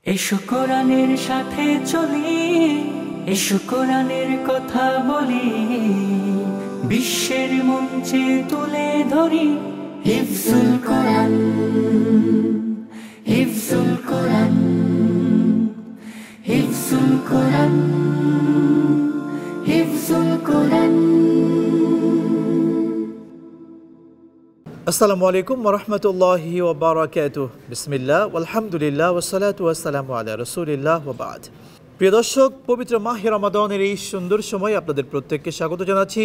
এসো কোরআনের সাথে চলি, এসো কোরআনের কথা বলি, বিশ্বের মঞ্চে তুলে ধরি হিফজুল কোরআন, হিফজুল কোরআন, হিফজুল কোরআন, হিফজুল কোরআন। আসসালামু আলাইকুম ওয়া রাহমাতুল্লাহি ওয়া বারাকাতুহু। বিসমিল্লাহ আলহামদুলিল্লাহ ওয়াসসালাতু ওয়াসসালামু আলা রাসূলিল্লাহ ওয়া বা'দ। প্রিয় দর্শক, পবিত্র মাহে রমাদানের এই সুন্দর সময় আপনাদের প্রত্যেককে স্বাগত জানাচ্ছি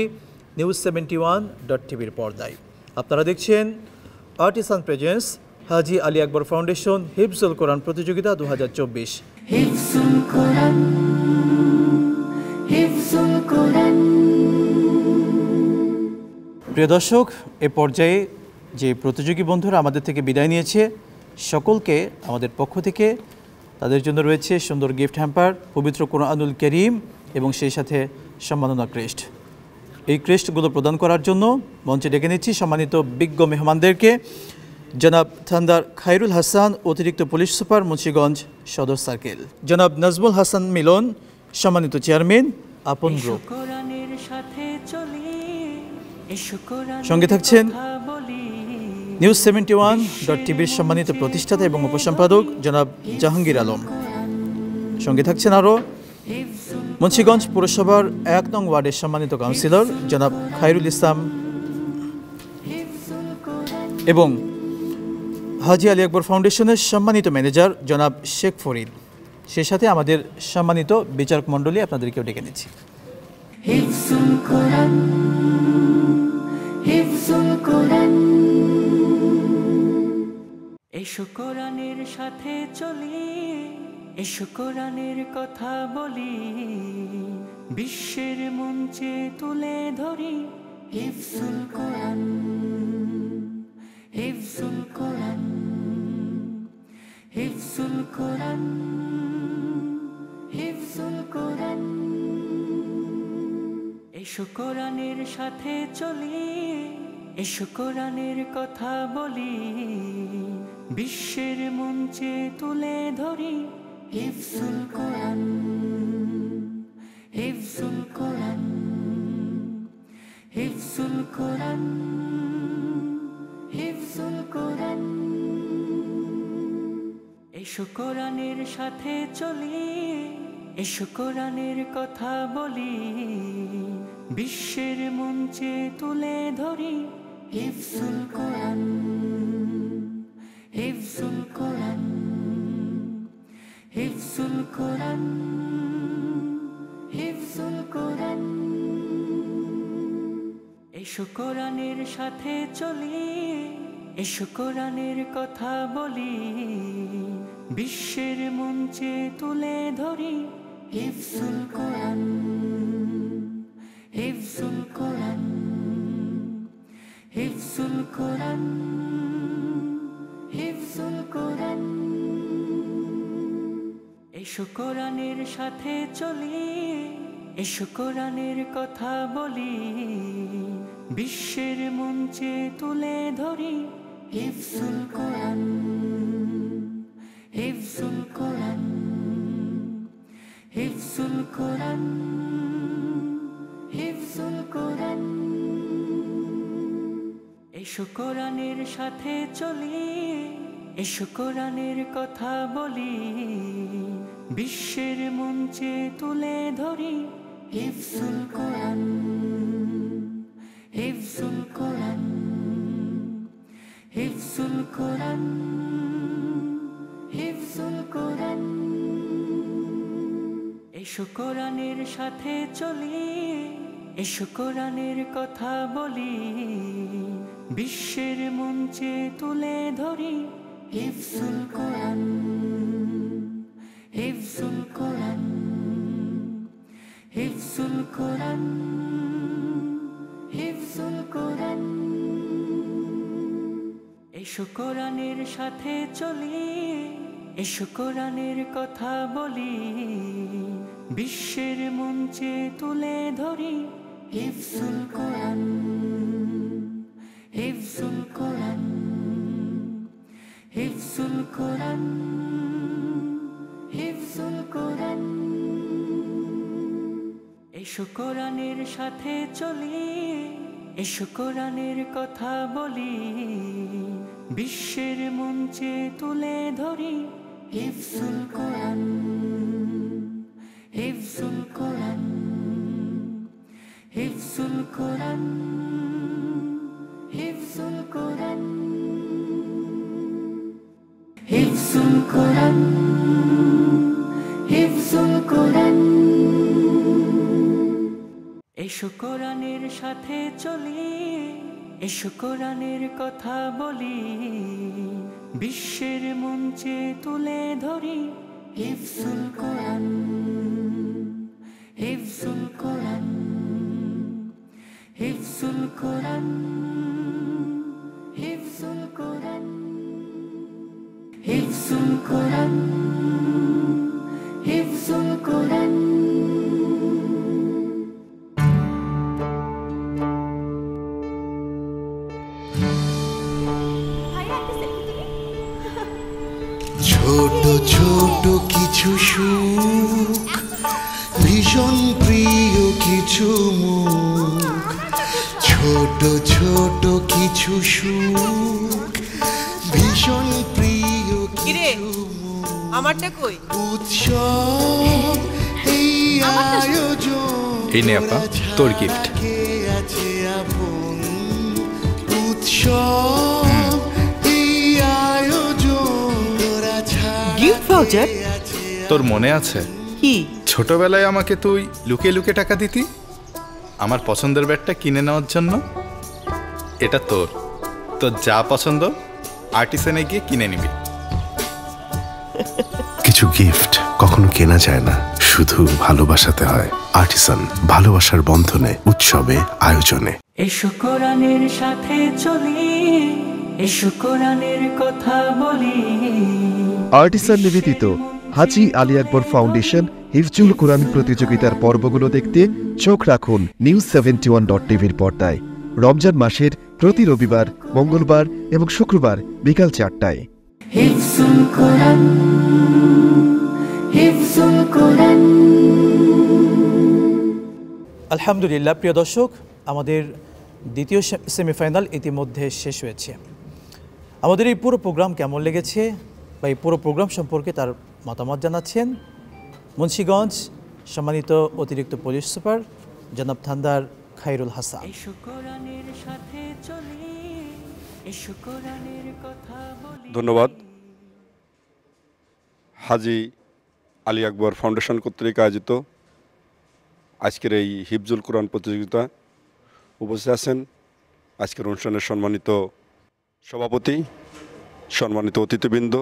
নিউজ 71.টিভির পর্দায়। আপনারা দেখছেন আর্টিসান প্রেজেন্স হাজী আলী আকবর ফাউন্ডেশন হিফজুল কোরআন প্রতিযোগিতা 2024। হিফজুল কোরআন, হিফজুল কোরআন। প্রিয় দর্শক, এ পর্যায়ে যে প্রতিযোগী বন্ধুরা আমাদের থেকে বিদায় নিয়েছে, সকলকে আমাদের পক্ষ থেকে তাদের জন্য রয়েছে সুন্দর গিফট হ্যাম্পার, পবিত্র কোরআনুল কারীম এবং সেই সাথে সম্মাননা ক্রেস্ট। এই ক্রেস্টগুলো প্রদান করার জন্য মঞ্চে ডেকে নিচ্ছি সম্মানিত বিজ্ঞ মেহমানদেরকে। জনাব থান্দার খায়রুল হাসান, অতিরিক্ত পুলিশ সুপার, মুন্সিগঞ্জ সদর সার্কেল। জনাব নাজমুল হাসান মিলন, সম্মানিত চেয়ারম্যান, আপন গ্রুপ। সঙ্গে থাকছেন নিউজ 71.টিভির সম্মানিত প্রতিষ্ঠাতা এবং উপসম্পাদক জনাব জাহাঙ্গীর আলম। সঙ্গে থাকছেন আরও মুন্সিগঞ্জ পৌরসভার 1 নং ওয়ার্ডের সম্মানিত কাউন্সিলর জনাব খায়রুল ইসলাম এবং হাজী আলী আকবর ফাউন্ডেশনের সম্মানিত ম্যানেজার জনাব শেখ ফরিদ। সেই সাথে আমাদের সম্মানিত বিচারক মণ্ডলী আপনাদেরকেও ডেকে নিচ্ছি। হিফজুল কোরআন, হিফজুল কোরআন। এসো কোরআনের সাথে চলি, এসো কোরআনের কথা বলি, বিশ্বের মঞ্চে তুলে ধরি হিফজুল কোরআন, হিফজুল কোরআন, হিফজুল কোরআন, হিফজুল কোরআন। এসো কোরআনের সাথে চলি, এসো কোরআনের কথা বলি, বিশ্বের মঞ্চে তুলে ধরি হিফজুল কোরআন, হিফজুল কোরআন, হিফজুল কোরআন, হিফজুল কোরআন। এসো কোরআনের সাথে চলি, এসো কোরআনের কথা বলি, বিশ্বের মঞ্চে তুলে ধরি হিফজুল কোরআন, হিফজুল কোরআন, হিফজুল কোরআন, হিফজুল কোরআন। এসো কোরআনের সাথে চলি, এসো কোরআনের কথা বলি, বিশ্বের মঞ্চে তুলে ধরি হিফজুল কোরআন, হিফজুল কোরআন, হিফজুল কোরআন, হিফজুল কোরআন। এসো কোরআনের সাথে চলি, এসো কোরআনের কথা বলি, বিশ্বের মঞ্চে তুলে ধরি হিফজুল কোরআন, হিফজুল কোরআন, হিফজুল কোরআন, হিফজুল কোরআন। এসো কোরআনের সাথে চলি, এসো কোরআনের কথা বলি, বিশ্বের মঞ্চে তুলে ধরি হিফজুল কোরআন, হিফজুল কোরআন, হিফজুল কোরআন, হিফজুল কোরআন। এসো কোরআনের সাথে চলি, এসো কোরআনের কথা বলি, বিশ্বের মঞ্চে তুলে ধরি হিফজুল কোরআন, হিফজুল কোরআন, হিফজুল কোরআন, হিফজুল কোরআন। এসো কোরআনের সাথে চলি, এসো কোরআনের কথা বলি, বিশ্বের মঞ্চে তুলে ধরি হিফজুল কোরআন, হিফজুল কোরআন, হিফজুল কোরআন, এসো কোরআনের সাথে চলি, এসো কোরআনের কথা বলি, বিশ্বের মঞ্চে তুলে ধরি হিফজুল কোরআন, হিফজুল কোরআন, হিফজুল কোরআন, হিফজুল কোরআন, হিফজুল কোরআন, হিফজুল কোরআন। এসো কোরআনের সাথে চলি, এসো কোরআনের কথা বলি, বিশ্বের মঞ্চে তুলে ধরি হিফজুল কোরআন, হিফজুল কোরআন, হিফজুল কোরআন, হিফজুল কোরআন, হিফজুল কোরআন, হিফজুল কোরআন। ছোট ছোট কিছু সুখ, ভীষণ প্রিয় কিছু মুখ, ছোট ছোট কিছু সুখ, ভীষণ প্রিয় কিছু মুখ, আমারটা কই? উৎসব এই আয়োজন, এই নে আপা, তোর gift। আছে আপন উৎসব এই আয়োজন, গিফট ভাউচার? তোর মনে আছে কি? ছোটবেলায় আমাকে তুই লুকিয়ে লুকিয়ে টাকা দিতি আমার পছন্দের ব্যাটটা কিনে নেওয়ার জন্য? এটা তোর, তোর যা পছন্দ আর্টিসানে গিয়ে কিনে নিবি। কিছু গিফট কখনো কেনা যায় না, শুধু ভালোবাসাতে হয়। আর্টিসান, ভালোবাসার বন্ধনে, উৎসবে, আয়োজনে। এসো কোরআনের সাথে চলি, এসো কোরআনের কথা বলি। আর্টিসান নিবেদিত হাজী আলী আকবর ফাউন্ডেশন হিফজুল কোরআন প্রতিযোগিতার পর্বগুলো দেখতে চোখ রাখুন news71.tv-র পর্দায়। রমজান মাসের প্রতি রবিবার, মঙ্গলবার এবং শুক্রবার বিকাল 4টায়। হিফজুল কোরআন, হিফজুল কোরআন। আলহামদুলিল্লাহ, প্রিয় দর্শক, আমাদের দ্বিতীয় সেমিফাইনাল ইতিমধ্যে শেষ হয়েছে। আমাদের এই পুরো প্রোগ্রাম কেমন লেগেছে বা এই পুরো প্রোগ্রাম সম্পর্কে তার মতামত জানাচ্ছেন মুন্সিগঞ্জ সম্মানিত অতিরিক্ত পুলিশ সুপার জনাব থান্দার খায়রুল হাসান। এসো কোরআনের সাথে চলি, এসো কোরআনের কথা বলি। ধন্যবাদ। হাজী আলী আকবর ফাউন্ডেশন কর্তৃক আয়োজিত আজকের এই হিফজুল কোরআন প্রতিযোগিতা উপস্থিত আছেন আজকের অনুষ্ঠানের সম্মানিত সভাপতি, সম্মানিত অতিথিবৃন্দ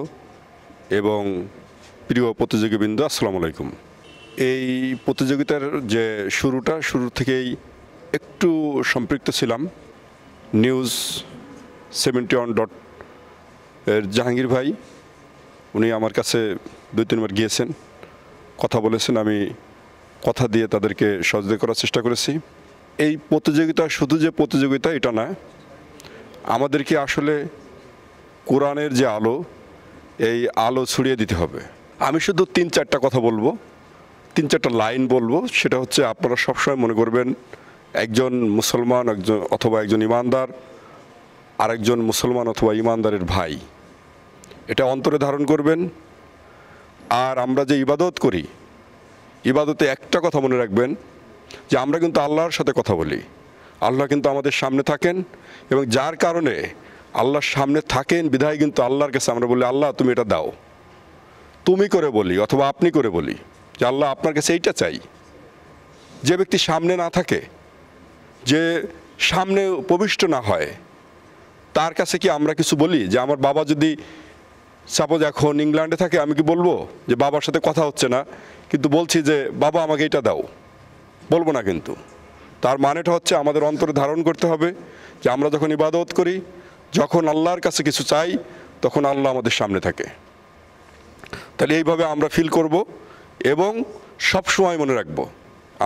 এবং প্রিয় প্রতিযোগীবৃন্দ, আসসালামু আলাইকুম। এই প্রতিযোগিতার যে শুরু থেকেই একটু সম্পৃক্ত ছিলাম। news71 এর জাহাঙ্গীর ভাই, উনি আমার কাছে 2-3 বার গিয়েছেন, কথা বলেছেন, আমি কথা দিয়ে তাদেরকে সহযোগিতা করার চেষ্টা করেছি। এই প্রতিযোগিতা শুধু যে প্রতিযোগিতা এটা না, আমাদেরকে আসলে কোরআনের যে আলো, এই আলো ছড়িয়ে দিতে হবে। আমি শুধু 3-4টা কথা বলবো, 3-4টা লাইন বলবো। সেটা হচ্ছে, আপনারা সবসময় মনে করবেন একজন মুসলমান অথবা একজন ইমানদার আরেকজন মুসলমান অথবা ইমানদারের ভাই, এটা অন্তরে ধারণ করবেন। আর আমরা যে ইবাদত করি, ইবাদতে একটা কথা মনে রাখবেন যে আমরা কিন্তু আল্লাহর সাথে কথা বলি। আল্লাহ কিন্তু আমাদের সামনে থাকেন এবং যার কারণে আল্লাহর সামনে থাকেন বিধায় কিন্তু আল্লাহর কাছে আমরা বলি, আল্লাহ তুমি এটা দাও। তুমি করে বলি অথবা আপনি করে বলি যে আল্লাহ আপনার কাছে এইটা চাই। যে ব্যক্তি সামনে না থাকে, যে সামনে উপবিষ্ট না হয়, তার কাছে কি আমরা কিছু বলি? যে আমার বাবা যদি সাপোজ এখন ইংল্যান্ডে থাকে, আমি কি বলবো যে বাবার সাথে কথা হচ্ছে না, কিন্তু বলছি যে বাবা আমাকে এটা দাও? বলবো না। কিন্তু তার মানেটা হচ্ছে আমাদের অন্তরে ধারণ করতে হবে যে আমরা যখন ইবাদত করি, যখন আল্লাহর কাছে কিছু চাই, তখন আল্লাহ আমাদের সামনে থাকে। তাহলে এইভাবে আমরা ফিল করব এবং সব সময় মনে রাখবো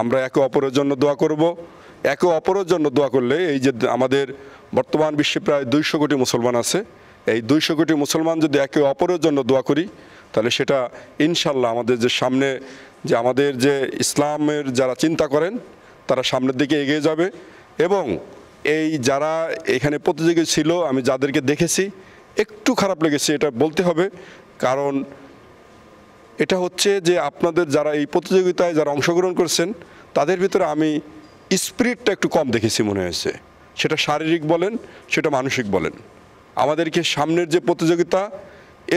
আমরা একে অপরের জন্য দোয়া করব। একে অপরের জন্য দোয়া করলে, এই যে আমাদের বর্তমান বিশ্বে প্রায় 200 কোটি মুসলমান আছে, এই 200 কোটি মুসলমান যদি একে অপরের জন্য দোয়া করি, তাহলে সেটা ইনশাল্লাহ আমাদের যে সামনে যে আমাদের যে ইসলামের যারা চিন্তা করেন তারা সামনের দিকে এগিয়ে যাবে। এবং এই যারা এখানে প্রতিযোগী ছিল, আমি যাদেরকে দেখেছি একটু খারাপ লেগেছে, এটা বলতে হবে। কারণ এটা হচ্ছে যে আপনাদের যারা এই প্রতিযোগিতায় যারা অংশগ্রহণ করছেন তাদের ভিতরে আমি স্পিরিটটা একটু কম দেখেছি মনে হয়েছে। সেটা শারীরিক বলেন, সেটা মানসিক বলেন। আমাদেরকে সামনের যে প্রতিযোগিতা,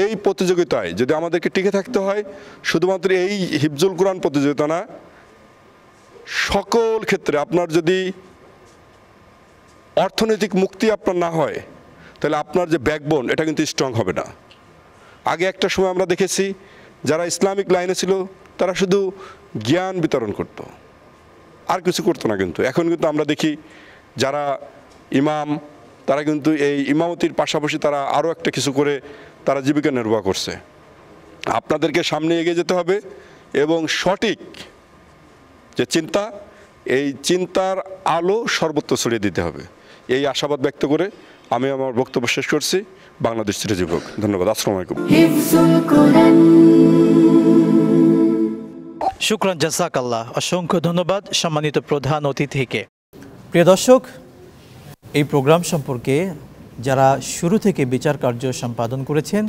এই প্রতিযোগিতায় যদি আমাদেরকে টিকে থাকতে হয়, শুধুমাত্র এই হিফজুল কোরআন প্রতিযোগিতা না, সকল ক্ষেত্রে আপনার যদি অর্থনৈতিক মুক্তি আপনার না হয়, তাহলে আপনার যে ব্যাকবোন এটা কিন্তু স্ট্রং হবে না। আগে একটা সময় আমরা দেখেছি যারা ইসলামিক লাইনে ছিল তারা শুধু জ্ঞান বিতরণ করত, আর কিছু করতো না। কিন্তু এখন কিন্তু আমরা দেখি যারা ইমাম, তারা কিন্তু এই ইমামতির পাশাপাশি তারা আরও একটা কিছু করে তারা জীবিকা নির্বাহ করছে। আপনাদেরকে সামনে এগিয়ে যেতে হবে এবং সঠিক যে চিন্তা, এই চিন্তার আলো সর্বত্র ছড়িয়ে দিতে হবে। এই আশাবাদ ব্যক্ত করে আমি আমার বক্তব্য শেষ করছি। বাংলাদেশ চিরজীবক। ধন্যবাদ। আসসালামু আলাইকুম। শুকরান, জাযাকাল্লাহ। অসংখ্য ধন্যবাদ সম্মানিত প্রধান অতিথিকে। প্রিয় দর্শক, এই প্রোগ্রাম সম্পর্কে যারা শুরু থেকে বিচার কার্য সম্পাদন করেছেন,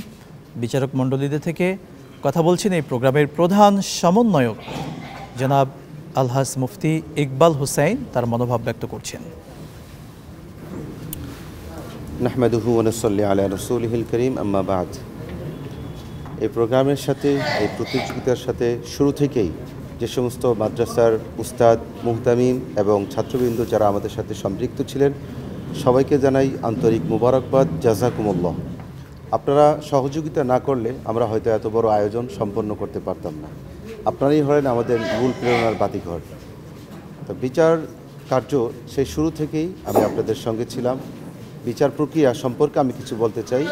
বিচারক মণ্ডলীদের থেকে কথা বলছেন এই প্রোগ্রামের প্রধান সমন্বয়ক জনাব আলহাজ মুফতি ইকবাল হুসাইন, তার মনোভাব ব্যক্ত করছেন। নাহমাদুহু ওয়া নুসাল্লি আলা রাসূলিহিল কারীম, আম্মা বাদ। এই প্রোগ্রামের সাথে, এই প্রতিযোগিতার সাথে শুরু থেকেই যে সমস্ত মাদ্রাসার উস্তাদ, মুহতামিম এবং ছাত্রবৃন্দ যারা আমাদের সাথে সম্পৃক্ত ছিলেন, সবাইকে জানাই আন্তরিক মুবারকবাদ, জাযাকুমুল্লাহ। আপনারা সহযোগিতা না করলে আমরা হয়তো এত বড় আয়োজন সম্পন্ন করতে পারতাম না। আপনারাই হলেন আমাদের মূল প্রেরণার বাতিঘর। তো বিচার কার্য সেই শুরু থেকেই আমি আপনাদের সঙ্গে ছিলাম। বিচার প্রক্রিয়া সম্পর্কে আমি কিছু বলতে চাই।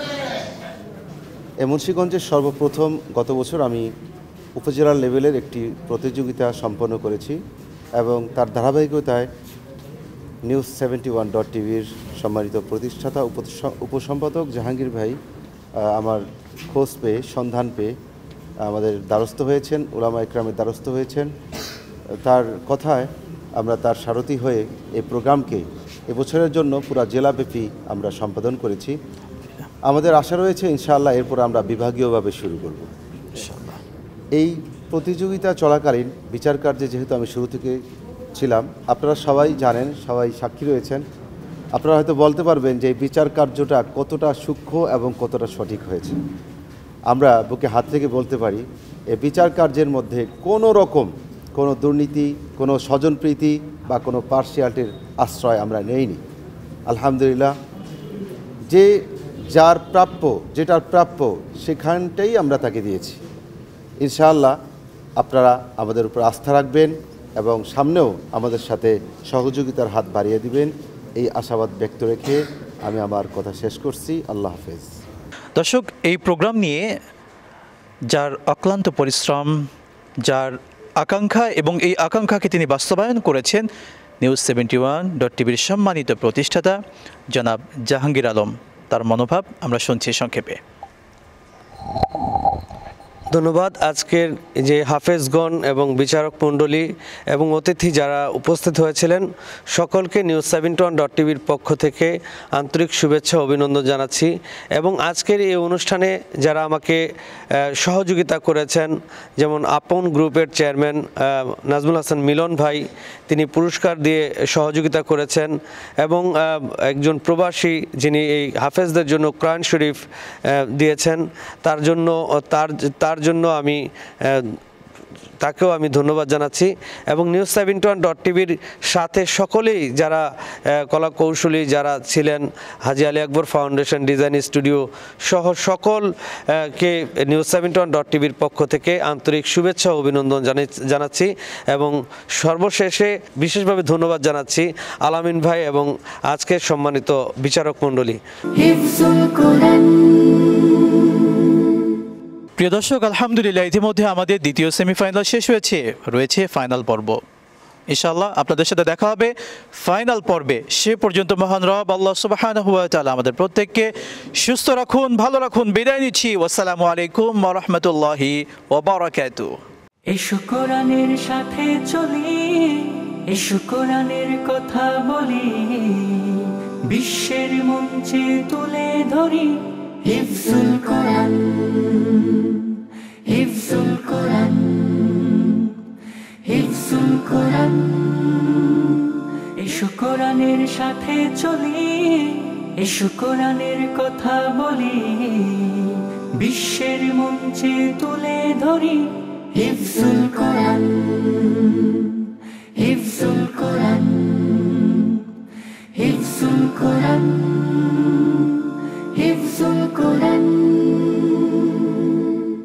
মুন্সিগঞ্জের সর্বপ্রথম গত বছর আমি উপজেলা লেভেলের একটি প্রতিযোগিতা সম্পন্ন করেছি এবং তার ধারাবাহিকতায় নিউজ 71.tvর সম্মানিত প্রতিষ্ঠাতা উপসম্পাদক জাহাঙ্গীর ভাই আমার খোঁজ পেয়ে, সন্ধান পেয়ে আমাদের দ্বারস্থ হয়েছেন, উলামা ইকরামের দ্বারস্থ হয়েছেন। তার কথায় আমরা তার সারথি হয়ে এই প্রোগ্রামকে এবছরের জন্য পুরা জেলাব্যাপী আমরা সম্পাদন করেছি। আমাদের আশা রয়েছে ইনশাআল্লাহ এরপর আমরা বিভাগীয়ভাবে শুরু করব ইনশাআল্লাহ। এই প্রতিযোগিতা চলাকালীন বিচার কার্যে যেহেতু আমি শুরু থেকে ছিলাম, আপনারা সবাই জানেন, সবাই সাক্ষী রয়েছেন। আপনারা হয়তো বলতে পারবেন যে এই বিচার কার্যটা কতটা সূক্ষ্ম এবং কতটা সঠিক হয়েছে। আমরা বুকে হাত থেকে বলতে পারি এই বিচার কার্যের মধ্যে কোনো রকম কোনো দুর্নীতি, কোনো স্বজনপ্রীতি বা কোনো পার্সিয়ালিটির আশ্রয় আমরা নেইনি। আলহামদুলিল্লাহ, যে যার প্রাপ্য, যেটার প্রাপ্য সেখানটাই আমরা তাকে দিয়েছি। ইনশাআল্লাহ আপনারা আমাদের উপর আস্থা রাখবেন এবং সামনেও আমাদের সাথে সহযোগিতার হাত বাড়িয়ে দিবেন, এই আশাবাদ ব্যক্ত রেখে আমি আমার কথা শেষ করছি। আল্লাহ হাফেজ। দর্শক, এই প্রোগ্রাম নিয়ে যার অক্লান্ত পরিশ্রম, যার আকাঙ্ক্ষা এবং এই আকাঙ্ক্ষাকে তিনি বাস্তবায়ন করেছেন, নিউজ 71.tvর সম্মানিত প্রতিষ্ঠাতা জনাব জাহাঙ্গীর আলম, তার মনোভাব আমরা শুনছি সংক্ষেপে। ধন্যবাদ। আজকের যে হাফেজগণ এবং বিচারক মণ্ডলী এবং অতিথি যারা উপস্থিত হয়েছিলেন, সকলকে নিউজ 71.tvর পক্ষ থেকে আন্তরিক শুভেচ্ছা অভিনন্দন জানাচ্ছি। এবং আজকের এই অনুষ্ঠানে যারা আমাকে সহযোগিতা করেছেন, যেমন আপন গ্রুপের চেয়ারম্যান নাজমুল হাসান মিলন ভাই, তিনি পুরস্কার দিয়ে সহযোগিতা করেছেন, এবং একজন প্রবাসী যিনি এই হাফেজদের জন্য কোরআন শরীফ দিয়েছেন, তার জন্য আমি তাকেও আমি ধন্যবাদ জানাচ্ছি। এবং নিউজ 71.tvর সাথে সকলেই যারা কলা কৌশলী যারা ছিলেন, হাজী Ali Akbar foundation, design studio সহ সকলকে নিউজ 71.tvর পক্ষ থেকে আন্তরিক শুভেচ্ছা ও অভিনন্দন জানাচ্ছি। এবং সর্বশেষে বিশেষভাবে ধন্যবাদ জানাচ্ছি আলামিন ভাই এবং আজকের সম্মানিত বিচারক মণ্ডলী। প্রিয় দর্শক, আলহামদুলিল্লাহ, ইতিমধ্যে আমাদের দ্বিতীয় সেমিফাইনাল শেষ হয়েছে, রয়েছে ফাইনাল পর্ব। ইনশাআল্লাহ আপনাদের সাথে দেখা হবে ফাইনাল পর্বে। সে পর্যন্ত মহান রব আল্লাহ সুবহানাহু ওয়া তাআলা আমাদের প্রত্যেককে সুস্থ রাখুন, ভালো রাখুন। বিদায় নিচ্ছি। আসসালামু আলাইকুম ওয়া রাহমাতুল্লাহি ওয়া বারাকাতুহু। এসো কোরআনের সাথে চলি, এসো কোরআনের কথা বলি, বিশ্বের মঞ্চে তুলে ধরি হিফজুল কোরআন, হিফজুল কোরআন, হিফজুল কোরআন। এসো কোরআনের সাথে চলি, এসো কোরআনের কথা বলি, বিশ্বের মঞ্চে তুলে ধরি হিফজুল কোরআন।